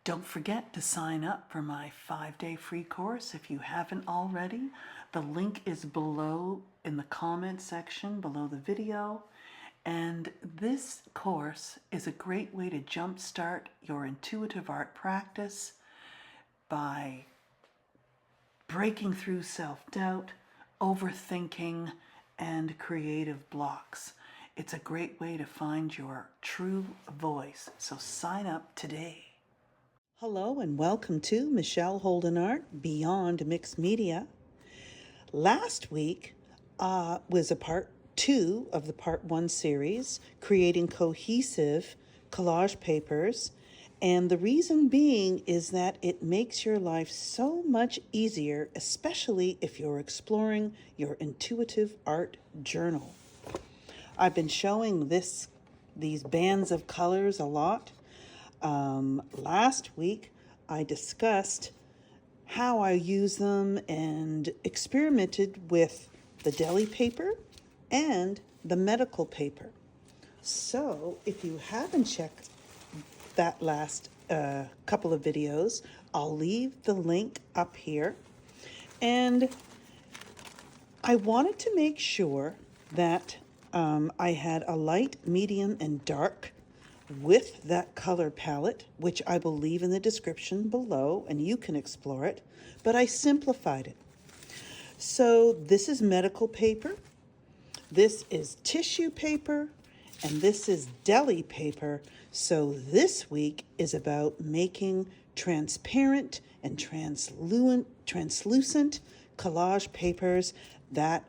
Don't forget to sign up for my 5-day free course if you haven't already. The link is below in the comment section below the video. And this course is a great way to jumpstart your intuitive art practice by breaking through self-doubt, overthinking, and creative blocks. It's a great way to find your true voice, so sign up today. Hello and welcome to Michelle Holden Art Beyond Mixed Media. Last week was a part 2 of the part 1 series, creating cohesive collage papers. And the reason being is that it makes your life so much easier, especially if you're exploring your intuitive art journal. I've been showing these bands of colors a lot. Last week, I discussed how I use them and experimented with the Gelli paper and the medical paper. So if you haven't checked that last couple of videos, I'll leave the link up here. And I wanted to make sure that I had a light, medium, and dark with that color palette, which I will leave in the description below, and you can explore it, but I simplified it. So this is medical paper, this is tissue paper, and this is Gelli paper. So this week is about making transparent and translucent collage papers that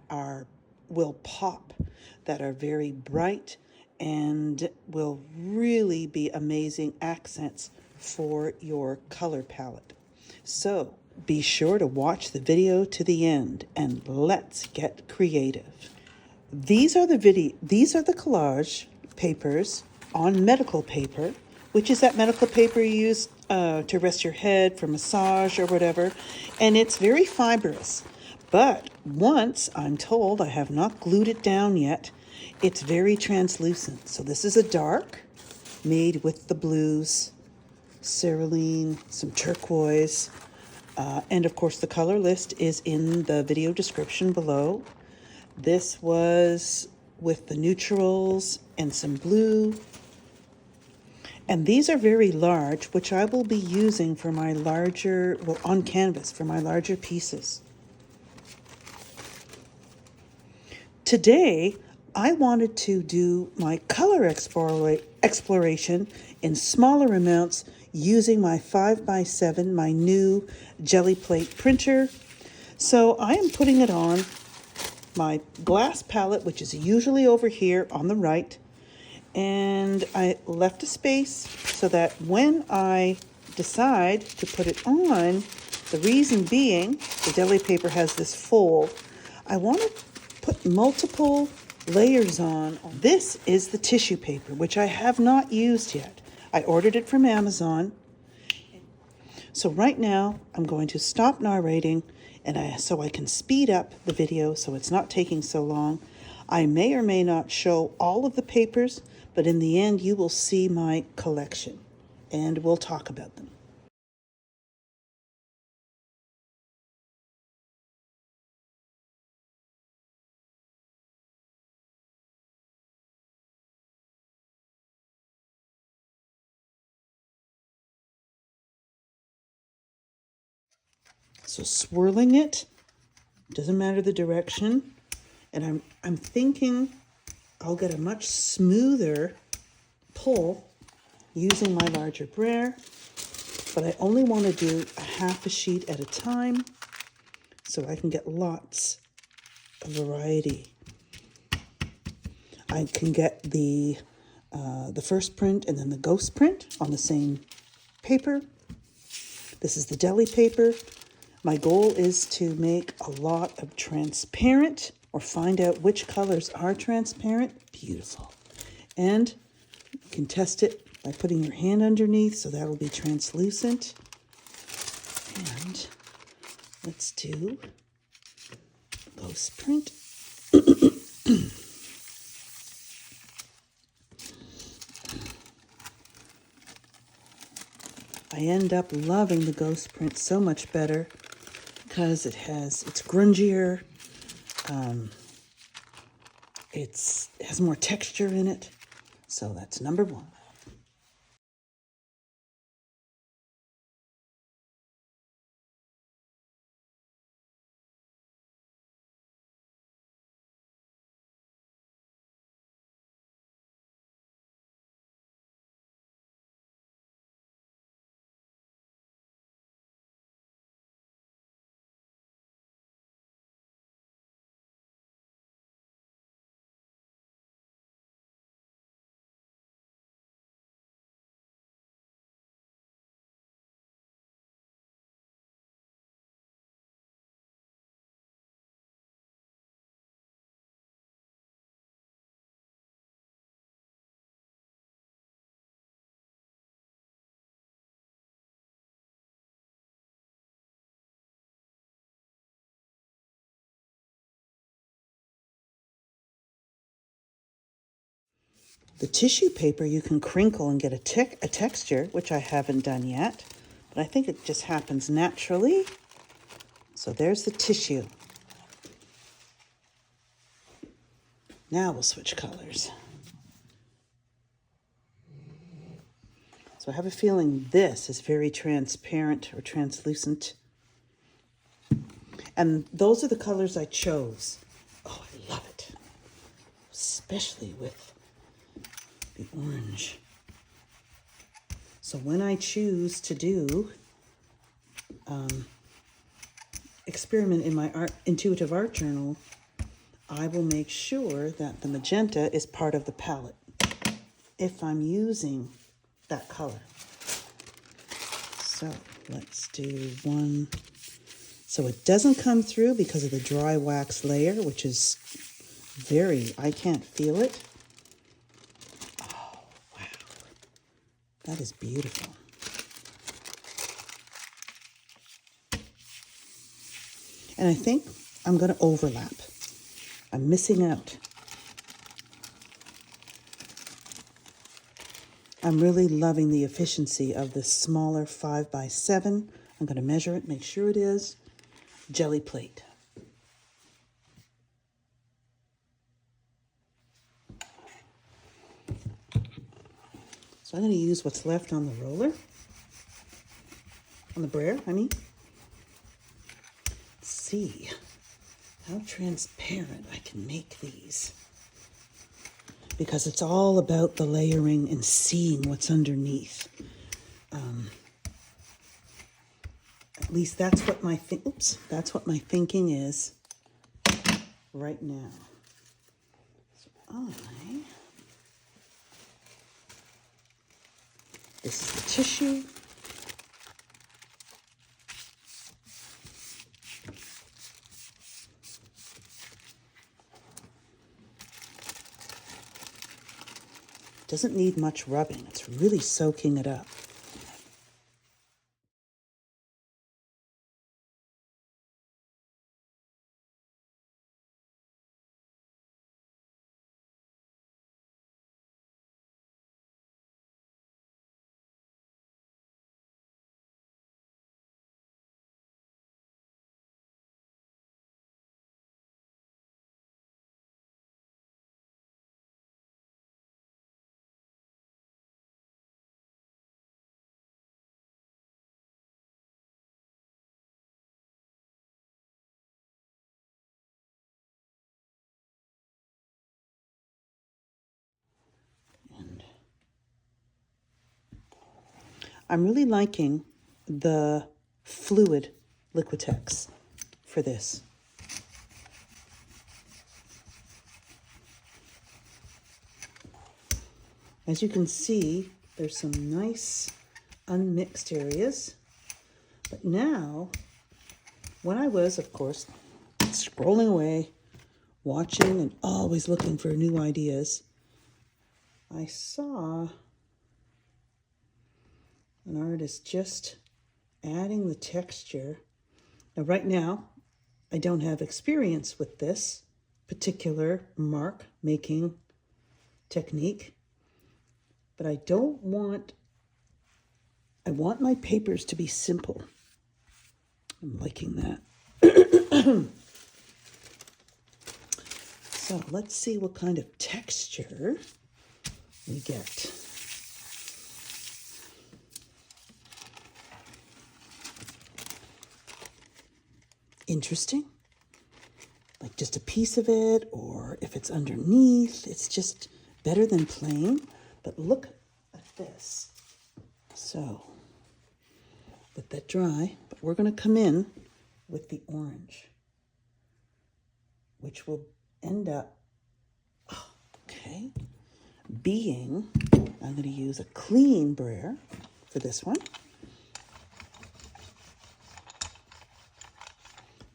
will pop, that are very bright, and will really be amazing accents for your color palette. So be sure to watch the video to the end and let's get creative. These are the collage papers on medical paper, which is that medical paper you use to rest your head for massage or whatever, and it's very fibrous. But once, I'm told, I have not glued it down yet, it's very translucent. So this is a dark made with the blues, cerulean, some turquoise, and of course the color list is in the video description below. This was with the neutrals and some blue. And these are very large, which I will be using for my larger, on canvas, for my larger pieces. Today, I wanted to do my color exploration in smaller amounts using my 5x7, my new Gelli plate printer. So I am putting it on my glass palette, which is usually over here on the right. And I left a space so that when I decide to put it on, the reason being, the Gelli paper has this fold, I want to put multiple layers on. This is the tissue paper, which I have not used yet. I ordered it from Amazon. So right now, I'm going to stop narrating so I can speed up the video so it's not taking so long. I may or may not show all of the papers, but in the end, you will see my collection, and we'll talk about them. So swirling it, doesn't matter the direction, and I'm thinking I'll get a much smoother pull using my larger brayer, but I only want to do a half a sheet at a time so I can get lots of variety. I can get the first print and then the ghost print on the same paper. This is the Gelli paper. My goal is to make a lot of transparent, or find out which colors are transparent. Beautiful. And you can test it by putting your hand underneath, so that'll be translucent. And let's do ghost print. I I end up loving the ghost print so much better because it's grungier, it has more texture in it. So that's number one. The tissue paper you can crinkle and get a texture, which I haven't done yet, but I think it just happens naturally. So there's the tissue. Now we'll switch colors. So I have a feeling this is very transparent or translucent. And those are the colors I chose. Oh, I love it. Especially with the orange. So when I choose to do experiment in my intuitive art journal, I will make sure that the magenta is part of the palette if I'm using that color. So let's do one. So it doesn't come through because of the dry wax layer, which is I can't feel it. Oh, wow. That is beautiful. And I think I'm going to overlap. I'm missing out. I'm really loving the efficiency of this smaller 5x7. I'm going to measure it, make sure it is. Gelli plate. So I'm going to use what's left on the roller, on the brayer, I mean. Let's see how transparent I can make these. Because it's all about the layering and seeing what's underneath. At least that's what my thinking is right now. So this is the tissue. Doesn't need much rubbing. It's really soaking it up. I'm really liking the fluid Liquitex for this. As you can see, there's some nice unmixed areas. But now, when I was, of course, scrolling away, watching and always looking for new ideas, I saw an artist just adding the texture. Now, right now, I don't have experience with this particular mark making technique, but I don't want I want my papers to be simple. I'm liking that. So let's see what kind of texture we get. Interesting. Like just a piece of it, or if it's underneath, it's just better than plain. But look at this. So let that dry, but we're going to come in with the orange, which will end up, being, I'm going to use a clean brayer for this one.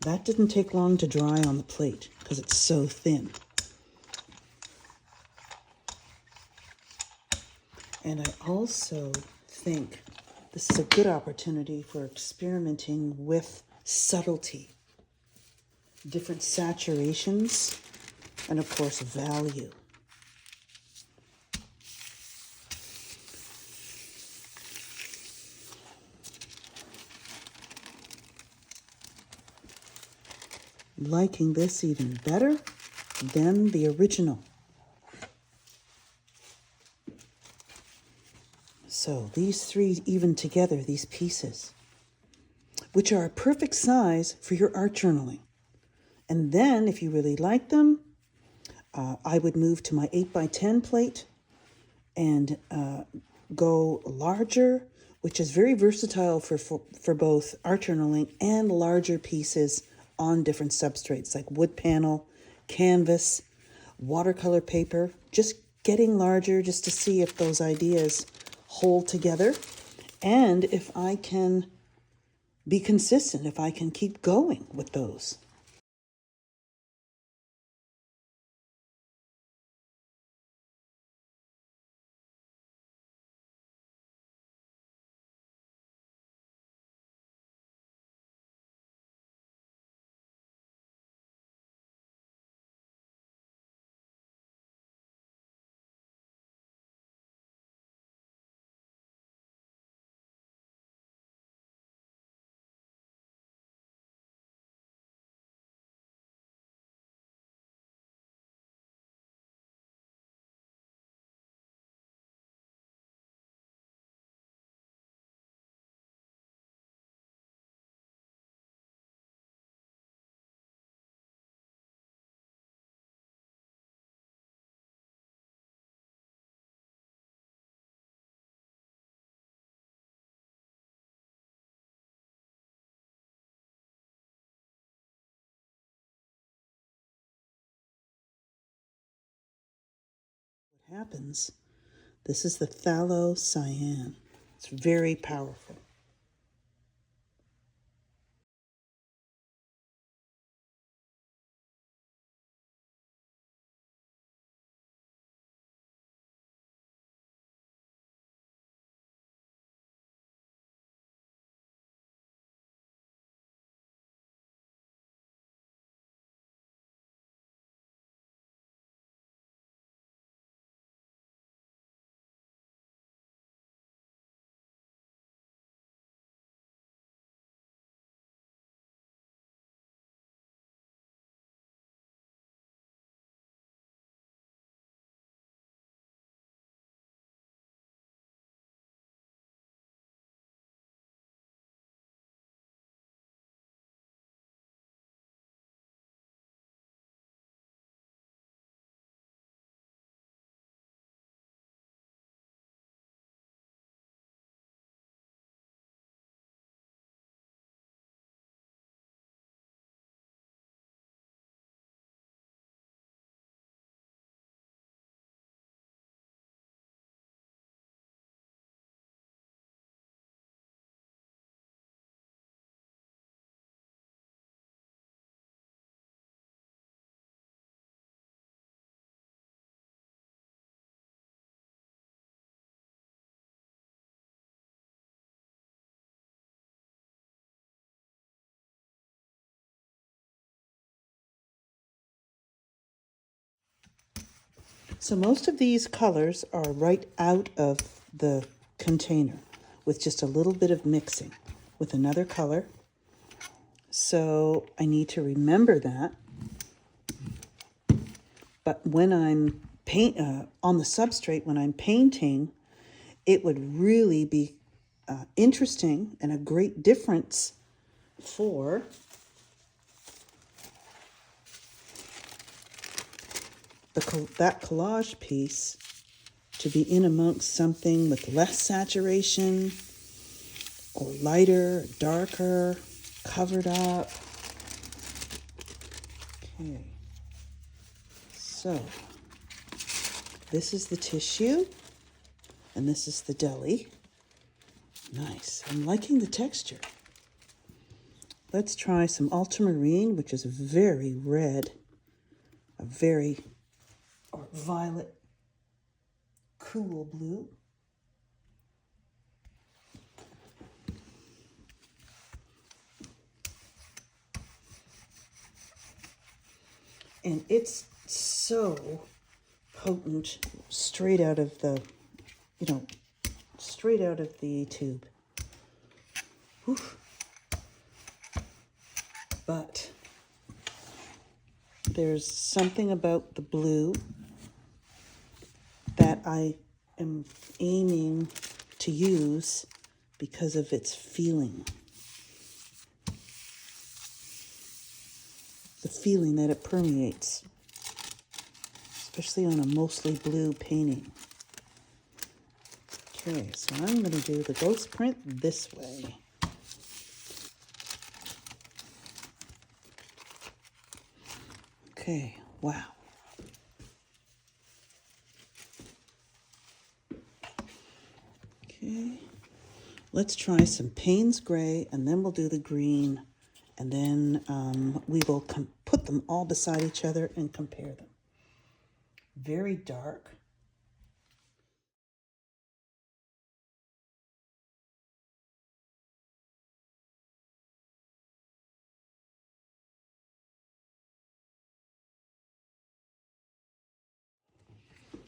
That didn't take long to dry on the plate because it's so thin. And I also think this is a good opportunity for experimenting with subtlety, different saturations, and of course, value. Liking this even better than the original. So these three even together, these pieces, which are a perfect size for your art journaling. And then if you really like them, I would move to my 8x10 plate and go larger, which is very versatile for both art journaling and larger pieces on different substrates like wood panel, canvas, watercolor paper. Just getting larger just to see if those ideas hold together and if I can be consistent, if I can keep going with those. What happens? This is the phthalo cyan. It's very powerful. So most of these colors are right out of the container. with just a little bit of mixing with another color. So I need to remember that. But when I'm on the substrate, when I'm painting, it would really be interesting and a great difference for that collage piece to be in amongst something with less saturation or lighter, or darker, covered up. Okay, so this is the tissue and this is the Gelli. Nice, I'm liking the texture. Let's try some ultramarine, which is very red, a very violet, cool blue. And it's so potent, straight out of the, straight out of the tube. Oof. But there's something about the blue that I am aiming to use because of its feeling. The feeling that it permeates, especially on a mostly blue painting. Okay, so I'm going to do the ghost print this way. Okay, wow. Okay, let's try some Payne's Gray, and then we'll do the green, and then we will put them all beside each other and compare them. Very dark.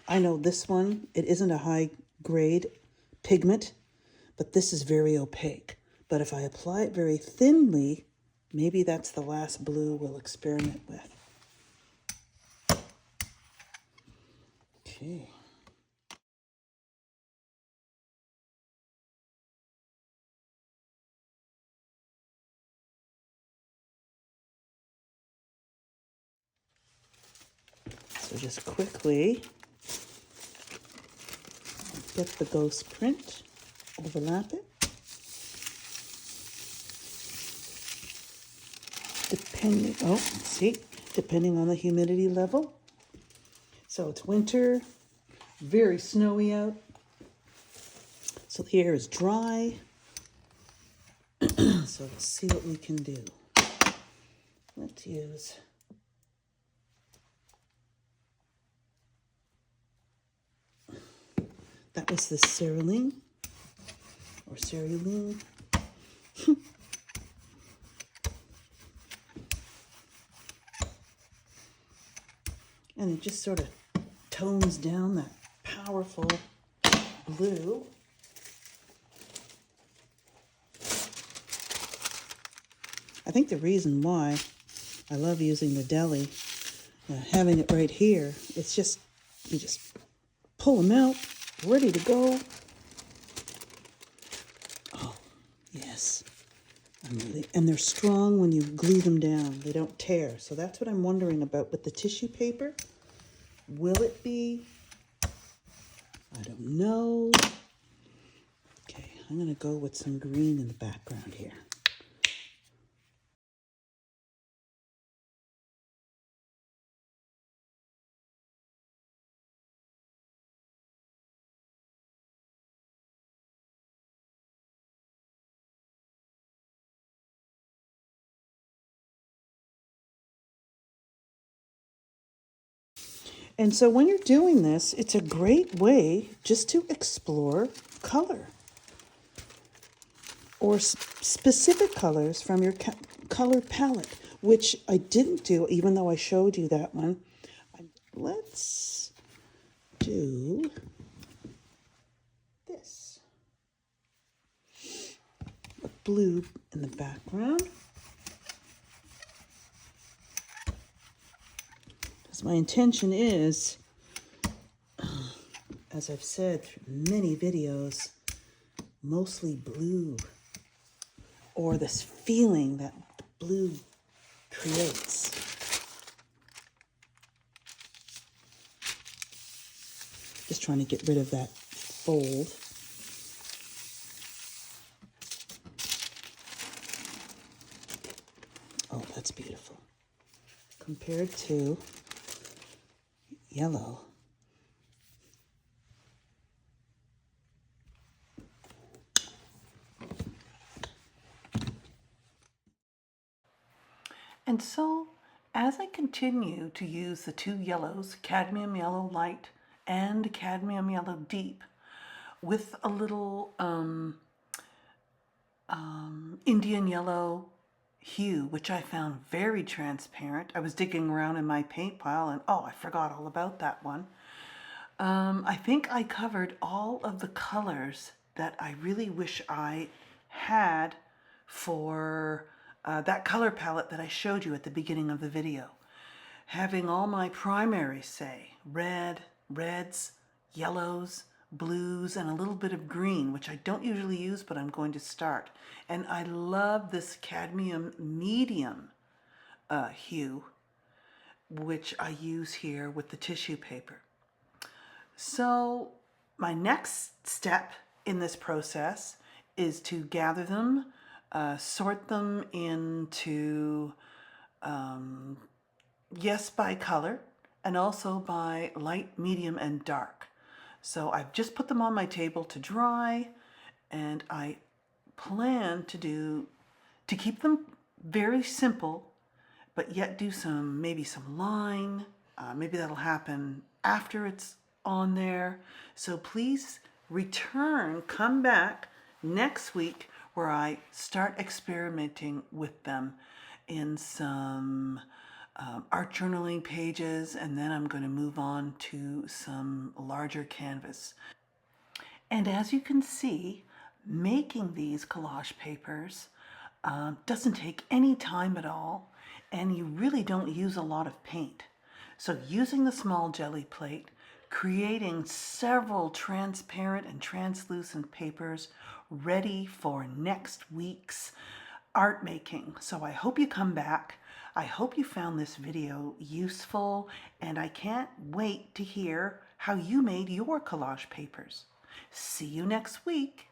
I know this one, it isn't a high grade pigment, but this is very opaque. But if I apply it very thinly, maybe that's the last blue we'll experiment with. Okay. So just quickly get the ghost print, overlap it. Depending on the humidity level. So it's winter, very snowy out. So the air is dry. So let's see what we can do. Let's use that was the cerulean or cerulean. And it just sort of tones down that powerful blue. I think the reason why I love using the Gelli, having it right here, it's just, you just pull them out, ready to go. Oh, yes. And they're strong when you glue them down. They don't tear. So that's what I'm wondering about with the tissue paper. Will it be? I don't know. Okay, I'm going to go with some green in the background here. And so when you're doing this, it's a great way just to explore color or specific colors from your color palette, which I didn't do, even though I showed you that one. Let's do this. blue in the background. Because my intention is, as I've said through many videos, mostly blue, or this feeling that the blue creates. Just trying to get rid of that fold. Oh, that's beautiful. Compared to yellow. And so, as I continue to use the two yellows, cadmium yellow light and cadmium yellow deep, with a little Indian yellow hue, which I found very transparent. I was digging around in my paint pile and oh, I forgot all about that one. I think I covered all of the colors that I really wish I had for that color palette that I showed you at the beginning of the video. Having all my primaries, say, reds, yellows, blues, and a little bit of green, which I don't usually use, but I'm going to start. And I love this cadmium medium hue, which I use here with the tissue paper. So my next step in this process is to gather them, sort them into, yes, by color, and also by light, medium, and dark. So I've just put them on my table to dry, and I plan to keep them very simple, but yet do maybe some line. Maybe that'll happen after it's on there. So please come back next week where I start experimenting with them in some art journaling pages, and then I'm going to move on to some larger canvas. And as you can see, making these collage papers doesn't take any time at all, and you really don't use a lot of paint. So using the small Gelli plate, creating several transparent and translucent papers ready for next week's art making. So I hope you come back. I hope you found this video useful, and I can't wait to hear how you made your collage papers. See you next week.